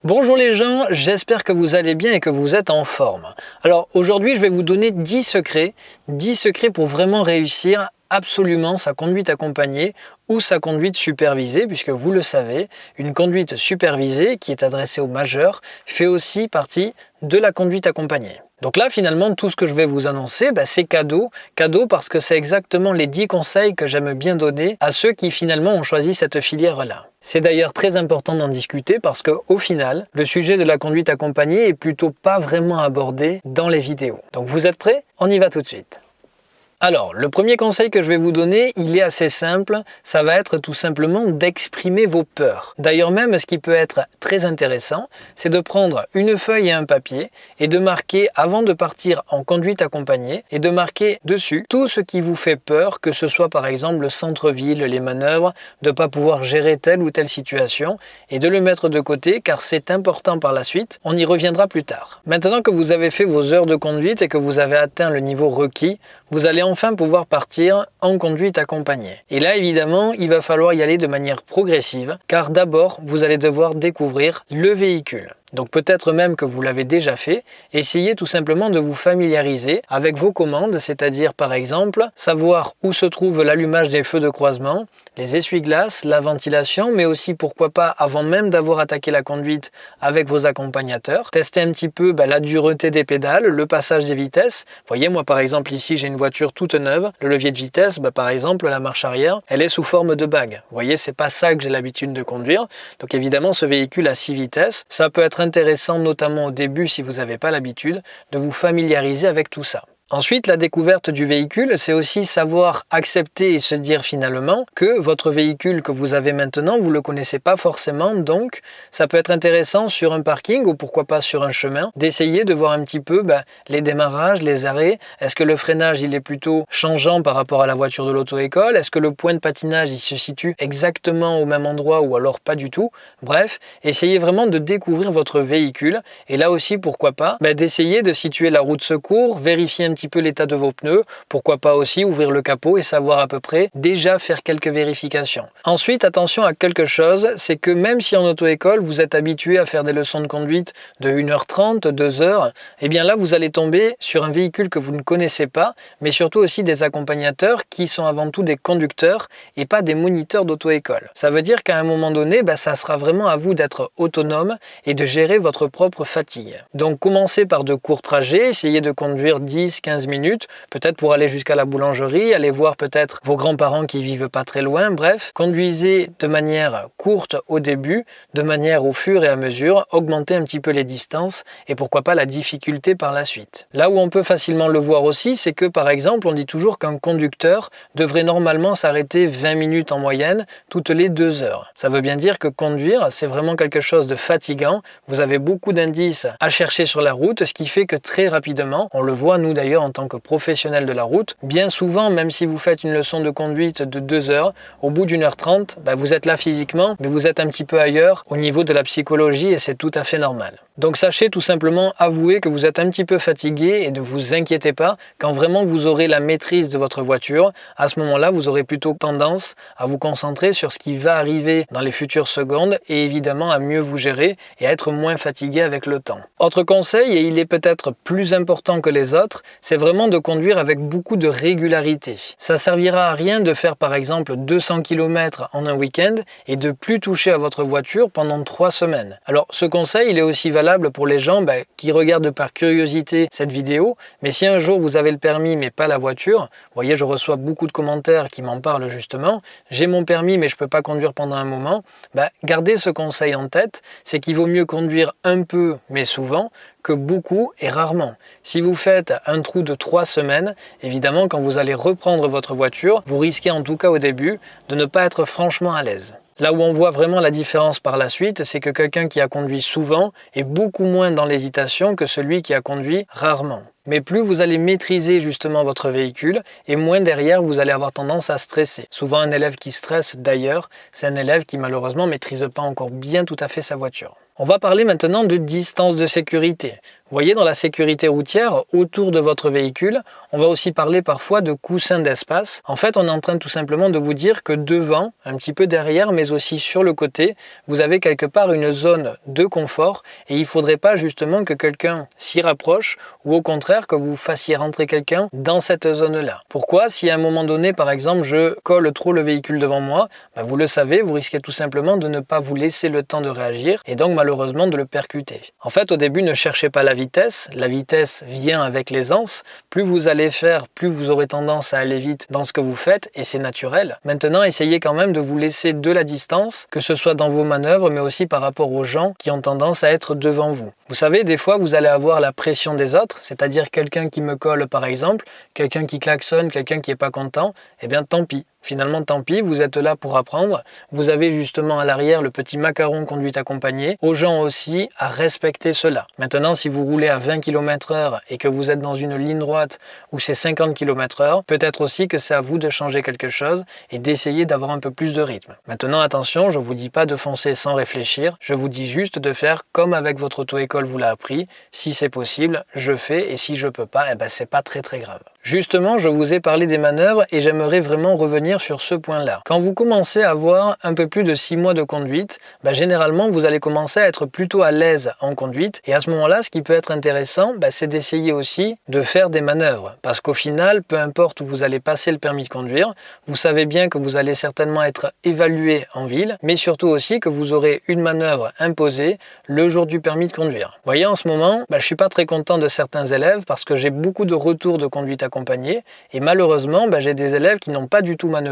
Bonjour les gens, j'espère que vous allez bien et que vous êtes en forme. Alors aujourd'hui je vais vous donner 10 secrets pour vraiment réussir absolument sa conduite accompagnée ou sa conduite supervisée, puisque vous le savez, une conduite supervisée qui est adressée aux majeurs fait aussi partie de la conduite accompagnée. Donc là finalement tout ce que je vais vous annoncer c'est cadeau parce que c'est exactement les 10 conseils que j'aime bien donner à ceux qui finalement ont choisi cette filière-là. C'est d'ailleurs très important d'en discuter parce qu'au final, le sujet de la conduite accompagnée est plutôt pas vraiment abordé dans les vidéos. Donc vous êtes prêts? On y va tout de suite. Alors, le premier conseil que je vais vous donner, il est assez simple, ça va être tout simplement d'exprimer vos peurs. D'ailleurs même, ce qui peut être très intéressant, c'est de prendre une feuille et un papier et de marquer, avant de partir en conduite accompagnée, et de marquer dessus tout ce qui vous fait peur, que ce soit par exemple le centre-ville, les manœuvres, de ne pas pouvoir gérer telle ou telle situation, et de le mettre de côté car c'est important par la suite, on y reviendra plus tard. Maintenant que vous avez fait vos heures de conduite et que vous avez atteint le niveau requis, vous allez enfin pouvoir partir en conduite accompagnée. Et là, évidemment, il va falloir y aller de manière progressive, car d'abord, vous allez devoir découvrir le véhicule. Donc peut-être même que vous l'avez déjà fait, essayez tout simplement de vous familiariser avec vos commandes, c'est-à-dire par exemple, savoir où se trouve l'allumage des feux de croisement, les essuie-glaces, la ventilation, mais aussi pourquoi pas, avant même d'avoir attaqué la conduite avec vos accompagnateurs, tester un petit peu la dureté des pédales, le passage des vitesses. Vous voyez, moi par exemple ici j'ai une voiture toute neuve, le levier de vitesse, par exemple la marche arrière, elle est sous forme de bague. Vous voyez, c'est pas ça que j'ai l'habitude de conduire, donc évidemment ce véhicule à 6 vitesses, ça peut être intéressant notamment au début si vous n'avez pas l'habitude de vous familiariser avec tout ça. Ensuite, la découverte du véhicule, c'est aussi savoir accepter et se dire finalement que votre véhicule que vous avez maintenant, vous ne le connaissez pas forcément, donc ça peut être intéressant sur un parking ou pourquoi pas sur un chemin, d'essayer de voir un petit peu les démarrages, les arrêts. Est-ce que le freinage il est plutôt changeant par rapport à la voiture de l'auto-école? Est-ce que le point de patinage il se situe exactement au même endroit ou alors pas du tout? Bref, essayez vraiment de découvrir votre véhicule et là aussi pourquoi pas d'essayer de situer la roue de secours, vérifier un petit peu l'état de vos pneus, pourquoi pas aussi ouvrir le capot et savoir à peu près déjà faire quelques vérifications. Ensuite, attention à quelque chose, c'est que même si en auto-école vous êtes habitué à faire des leçons de conduite de 1h30, 2h, et bien là vous allez tomber sur un véhicule que vous ne connaissez pas, mais surtout aussi des accompagnateurs qui sont avant tout des conducteurs et pas des moniteurs d'auto-école. Ça veut dire qu'à un moment donné, ça sera vraiment à vous d'être autonome et de gérer votre propre fatigue. Donc commencez par de courts trajets, essayez de conduire 10-15 minutes, peut-être pour aller jusqu'à la boulangerie, aller voir peut-être vos grands-parents qui vivent pas très loin, bref, conduisez de manière courte au début, de manière au fur et à mesure, augmenter un petit peu les distances et pourquoi pas la difficulté par la suite. Là où on peut facilement le voir aussi, c'est que par exemple, on dit toujours qu'un conducteur devrait normalement s'arrêter 20 minutes en moyenne toutes les 2 heures. Ça veut bien dire que conduire, c'est vraiment quelque chose de fatigant, vous avez beaucoup d'indices à chercher sur la route, ce qui fait que très rapidement, on le voit nous d'ailleurs en tant que professionnel de la route, bien souvent, même si vous faites une leçon de conduite de 2 heures, au bout d'1h30, vous êtes là physiquement, mais vous êtes un petit peu ailleurs au niveau de la psychologie et c'est tout à fait normal. Donc sachez tout simplement avouer que vous êtes un petit peu fatigué et ne vous inquiétez pas, quand vraiment vous aurez la maîtrise de votre voiture, à ce moment-là, vous aurez plutôt tendance à vous concentrer sur ce qui va arriver dans les futures secondes et évidemment à mieux vous gérer et à être moins fatigué avec le temps. Autre conseil, et il est peut-être plus important que les autres, c'est vraiment de conduire avec beaucoup de régularité. Ça servira à rien de faire par exemple 200 km en un week-end et de plus toucher à votre voiture pendant 3 semaines. Alors ce conseil, il est aussi valable pour les gens qui regardent par curiosité cette vidéo, mais si un jour vous avez le permis mais pas la voiture, vous voyez, je reçois beaucoup de commentaires qui m'en parlent justement, j'ai mon permis mais je peux pas conduire pendant un moment, gardez ce conseil en tête, c'est qu'il vaut mieux conduire un peu mais souvent que beaucoup et rarement. Si vous faites un trou de 3 semaines, évidemment quand vous allez reprendre votre voiture, vous risquez en tout cas au début de ne pas être franchement à l'aise. Là où on voit vraiment la différence par la suite, c'est que quelqu'un qui a conduit souvent est beaucoup moins dans l'hésitation que celui qui a conduit rarement. Mais plus vous allez maîtriser justement votre véhicule et moins derrière vous allez avoir tendance à stresser. Souvent un élève qui stresse d'ailleurs, c'est un élève qui malheureusement ne maîtrise pas encore bien tout à fait sa voiture. On va parler maintenant de distance de sécurité. Vous voyez, dans la sécurité routière, autour de votre véhicule, on va aussi parler parfois de coussins d'espace. En fait, on est en train tout simplement de vous dire que devant, un petit peu derrière, mais aussi sur le côté, vous avez quelque part une zone de confort et il ne faudrait pas justement que quelqu'un s'y rapproche ou au contraire que vous fassiez rentrer quelqu'un dans cette zone-là. Pourquoi? Si à un moment donné, par exemple, je colle trop le véhicule devant moi, vous le savez, vous risquez tout simplement de ne pas vous laisser le temps de réagir et donc malheureusement de le percuter. En fait, au début, ne cherchez pas la vitesse vient avec l'aisance. Plus vous allez faire, plus vous aurez tendance à aller vite dans ce que vous faites et c'est naturel. Maintenant, essayez quand même de vous laisser de la distance, que ce soit dans vos manœuvres, mais aussi par rapport aux gens qui ont tendance à être devant vous. Vous savez, des fois, vous allez avoir la pression des autres, c'est-à-dire quelqu'un qui me colle par exemple, quelqu'un qui klaxonne, quelqu'un qui n'est pas content, eh bien tant pis. Finalement, tant pis, vous êtes là pour apprendre. Vous avez justement à l'arrière le petit macaron conduite accompagnée. Aux gens aussi à respecter cela. Maintenant, si vous roulez à 20 km/h et que vous êtes dans une ligne droite où c'est 50 km/h, peut-être aussi que c'est à vous de changer quelque chose et d'essayer d'avoir un peu plus de rythme. Maintenant, attention, je ne vous dis pas de foncer sans réfléchir. Je vous dis juste de faire comme avec votre auto-école vous l'a appris. Si c'est possible, je fais et si je ne peux pas, c'est pas très grave. Justement, je vous ai parlé des manœuvres et j'aimerais vraiment revenir sur ce point-là. Quand vous commencez à avoir un peu plus de 6 mois de conduite, généralement vous allez commencer à être plutôt à l'aise en conduite et à ce moment-là, ce qui peut être intéressant, c'est d'essayer aussi de faire des manœuvres. Parce qu'au final, peu importe où vous allez passer le permis de conduire, vous savez bien que vous allez certainement être évalué en ville, mais surtout aussi que vous aurez une manœuvre imposée le jour du permis de conduire. Vous voyez, en ce moment, je ne suis pas très content de certains élèves parce que j'ai beaucoup de retours de conduite accompagnée et malheureusement, j'ai des élèves qui n'ont pas du tout manœuvré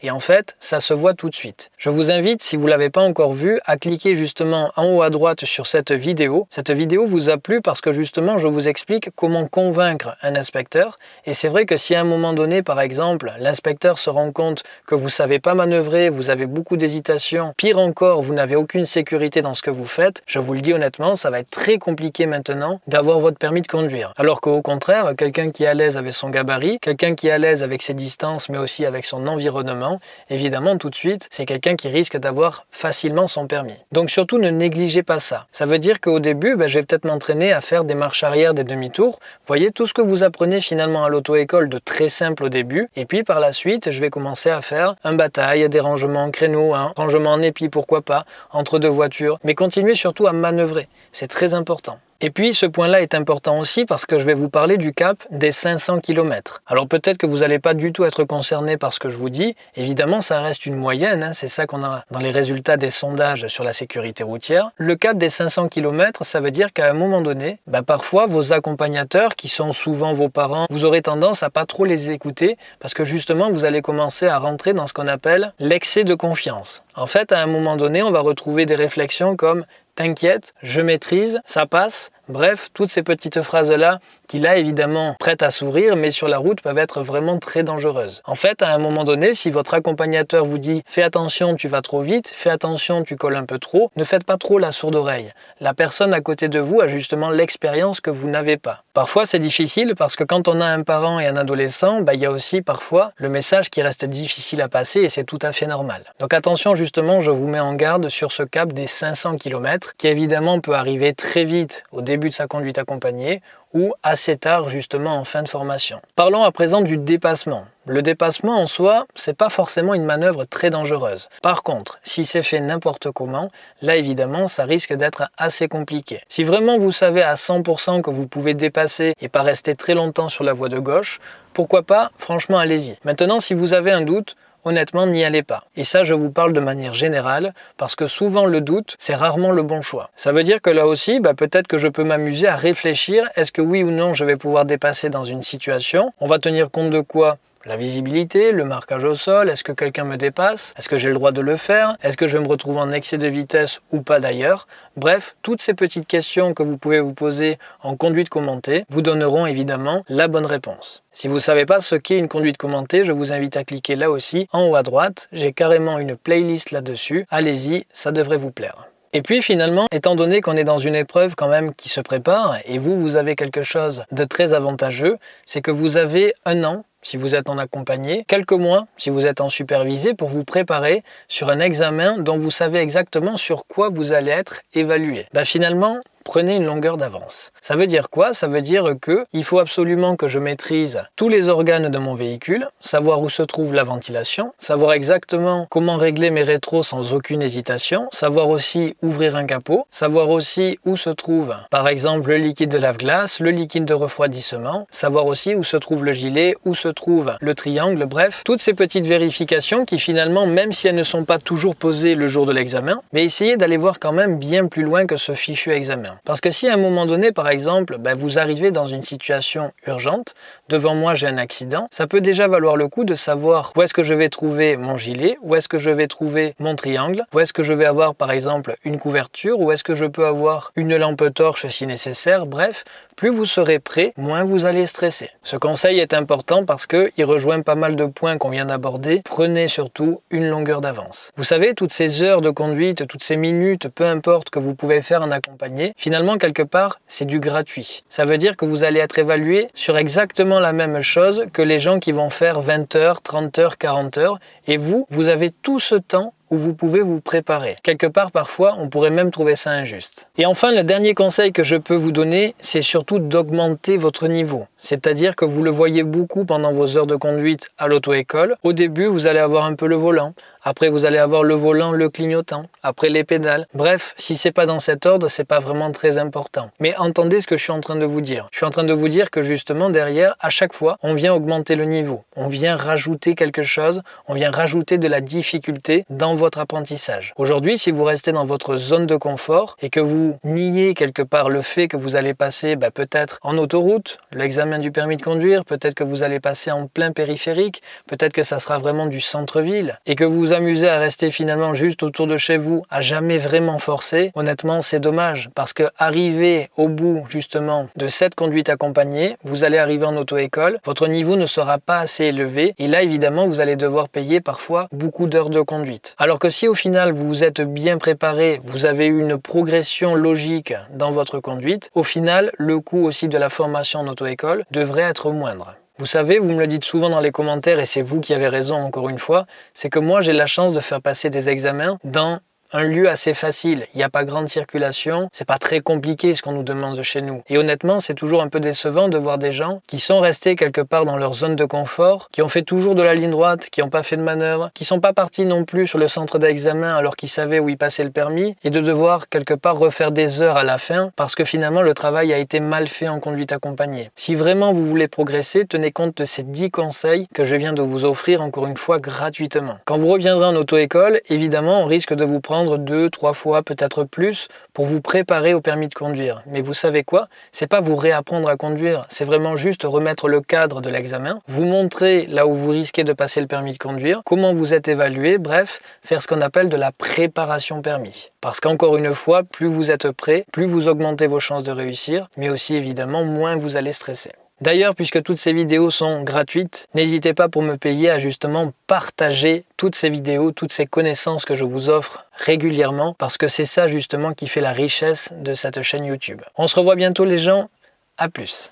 et en fait, ça se voit tout de suite. Je vous invite, si vous ne l'avez pas encore vu, à cliquer justement en haut à droite sur cette vidéo. Cette vidéo vous a plu parce que justement, je vous explique comment convaincre un inspecteur et c'est vrai que si à un moment donné, par exemple, l'inspecteur se rend compte que vous ne savez pas manœuvrer, vous avez beaucoup d'hésitation, pire encore, vous n'avez aucune sécurité dans ce que vous faites, je vous le dis honnêtement, ça va être très compliqué maintenant d'avoir votre permis de conduire. Alors qu'au contraire, quelqu'un qui est à l'aise avec son gabarit, quelqu'un qui est à l'aise avec ses distances, mais aussi avec son environnement, évidemment tout de suite, c'est quelqu'un qui risque d'avoir facilement son permis. Donc surtout ne négligez pas ça. Ça veut dire qu'au début, je vais peut-être m'entraîner à faire des marches arrière, des demi-tours. Vous voyez tout ce que vous apprenez finalement à l'auto-école de très simple au début. Et puis par la suite, je vais commencer à faire un bataille, des rangements en créneau, un rangement en épi, pourquoi pas, entre deux voitures. Mais continuez surtout à manœuvrer. C'est très important. Et puis ce point-là est important aussi parce que je vais vous parler du cap des 500 km. Alors peut-être que vous n'allez pas du tout être concerné par ce que je vous dis. Évidemment, ça reste une moyenne, c'est ça qu'on a dans les résultats des sondages sur la sécurité routière. Le cap des 500 km, ça veut dire qu'à un moment donné, parfois vos accompagnateurs, qui sont souvent vos parents, vous aurez tendance à pas trop les écouter parce que justement, vous allez commencer à rentrer dans ce qu'on appelle l'excès de confiance. En fait, à un moment donné, on va retrouver des réflexions comme « t'inquiète, je maîtrise, ça passe ». Bref, toutes ces petites phrases-là qui là évidemment prêtent à sourire mais sur la route peuvent être vraiment très dangereuses. En fait, à un moment donné, si votre accompagnateur vous dit « fais attention, tu vas trop vite, fais attention, tu colles un peu trop », ne faites pas trop la sourde oreille. La personne à côté de vous a justement l'expérience que vous n'avez pas. Parfois, c'est difficile parce que quand on a un parent et un adolescent, il y a aussi parfois le message qui reste difficile à passer et c'est tout à fait normal. Donc attention justement, je vous mets en garde sur ce cap des 500 km qui évidemment peut arriver très vite au début de sa conduite accompagnée ou assez tard justement en fin de formation. Parlons à présent du dépassement. Le dépassement en soi, c'est pas forcément une manœuvre très dangereuse. Par contre, si c'est fait n'importe comment, là évidemment ça risque d'être assez compliqué. Si vraiment vous savez à 100% que vous pouvez dépasser et pas rester très longtemps sur la voie de gauche, pourquoi pas, franchement allez-y. Maintenant si vous avez un doute, honnêtement, n'y allez pas. Et ça, je vous parle de manière générale, parce que souvent le doute, c'est rarement le bon choix. Ça veut dire que là aussi, peut-être que je peux m'amuser à réfléchir, est-ce que oui ou non je vais pouvoir dépasser dans une situation? On va tenir compte de quoi? La visibilité, le marquage au sol, est-ce que quelqu'un me dépasse? Est-ce que j'ai le droit de le faire? Est-ce que je vais me retrouver en excès de vitesse ou pas d'ailleurs? Bref, toutes ces petites questions que vous pouvez vous poser en conduite commentée vous donneront évidemment la bonne réponse. Si vous ne savez pas ce qu'est une conduite commentée, je vous invite à cliquer là aussi en haut à droite. J'ai carrément une playlist là-dessus. Allez-y, ça devrait vous plaire. Et puis finalement, étant donné qu'on est dans une épreuve quand même qui se prépare, et vous avez quelque chose de très avantageux, c'est que vous avez 1 an, si vous êtes en accompagné, quelques mois si vous êtes en supervisé, pour vous préparer sur un examen dont vous savez exactement sur quoi vous allez être évalué. Finalement, prenez une longueur d'avance. Ça veut dire quoi? Ça veut dire qu'il faut absolument que je maîtrise tous les organes de mon véhicule, savoir où se trouve la ventilation, savoir exactement comment régler mes rétros sans aucune hésitation, savoir aussi ouvrir un capot, savoir aussi où se trouve par exemple le liquide de lave-glace, le liquide de refroidissement, savoir aussi où se trouve le gilet, où se trouve le triangle, bref, toutes ces petites vérifications qui finalement, même si elles ne sont pas toujours posées le jour de l'examen, mais essayez d'aller voir quand même bien plus loin que ce fichu examen. Parce que si à un moment donné, par exemple, vous arrivez dans une situation urgente, devant moi j'ai un accident, ça peut déjà valoir le coup de savoir où est-ce que je vais trouver mon gilet, où est-ce que je vais trouver mon triangle, où est-ce que je vais avoir par exemple une couverture, où est-ce que je peux avoir une lampe torche si nécessaire, bref, plus vous serez prêt, moins vous allez stresser. Ce conseil est important parce qu'il rejoint pas mal de points qu'on vient d'aborder. Prenez surtout une longueur d'avance. Vous savez, toutes ces heures de conduite, toutes ces minutes, peu importe que vous pouvez faire en accompagné, finalement, quelque part, c'est du gratuit. Ça veut dire que vous allez être évalué sur exactement la même chose que les gens qui vont faire 20 heures, 30 heures, 40 heures. Et vous avez tout ce temps où vous pouvez vous préparer. Quelque part, parfois, on pourrait même trouver ça injuste. Et enfin, le dernier conseil que je peux vous donner, c'est surtout d'augmenter votre niveau. C'est-à-dire que vous le voyez beaucoup pendant vos heures de conduite à l'auto-école. Au début, vous allez avoir un peu le volant. Après, vous allez avoir le volant, le clignotant. Après, les pédales. Bref, si c'est pas dans cet ordre, c'est pas vraiment très important. Mais entendez ce que je suis en train de vous dire. Je suis en train de vous dire que justement, derrière, à chaque fois, on vient augmenter le niveau. On vient rajouter quelque chose. On vient rajouter de la difficulté dans votre apprentissage. Aujourd'hui, si vous restez dans votre zone de confort et que vous niez quelque part le fait que vous allez passer peut-être en autoroute, l'examen du permis de conduire, peut-être que vous allez passer en plein périphérique, peut-être que ça sera vraiment du centre-ville et que vous vous amusez à rester finalement juste autour de chez vous, à jamais vraiment forcer, honnêtement c'est dommage parce que arriver au bout justement de cette conduite accompagnée, vous allez arriver en auto-école, votre niveau ne sera pas assez élevé et là évidemment vous allez devoir payer parfois beaucoup d'heures de conduite. Alors que si au final vous vous êtes bien préparé, vous avez eu une progression logique dans votre conduite, au final le coût aussi de la formation en auto-école devrait être moindre. Vous savez, vous me le dites souvent dans les commentaires et c'est vous qui avez raison encore une fois, c'est que moi j'ai la chance de faire passer des examens dans un lieu assez facile, il n'y a pas grande circulation, c'est pas très compliqué ce qu'on nous demande de chez nous. Et honnêtement, c'est toujours un peu décevant de voir des gens qui sont restés quelque part dans leur zone de confort, qui ont fait toujours de la ligne droite, qui n'ont pas fait de manœuvre, qui sont pas partis non plus sur le centre d'examen alors qu'ils savaient où ils passaient le permis, et de devoir quelque part refaire des heures à la fin parce que finalement le travail a été mal fait en conduite accompagnée. Si vraiment vous voulez progresser, tenez compte de ces 10 conseils que je viens de vous offrir encore une fois gratuitement. Quand vous reviendrez en auto-école, évidemment, on risque de vous prendre 2-3 fois, peut-être plus, pour vous préparer au permis de conduire. Mais vous savez quoi? C'est pas vous réapprendre à conduire, c'est vraiment juste remettre le cadre de l'examen, vous montrer là où vous risquez de passer le permis de conduire, comment vous êtes évalué, bref, faire ce qu'on appelle de la préparation permis. Parce qu'encore une fois, plus vous êtes prêt, plus vous augmentez vos chances de réussir, mais aussi évidemment, moins vous allez stresser. D'ailleurs, puisque toutes ces vidéos sont gratuites, n'hésitez pas pour me payer à justement partager toutes ces vidéos, toutes ces connaissances que je vous offre régulièrement, parce que c'est ça justement qui fait la richesse de cette chaîne YouTube. On se revoit bientôt les gens, à plus.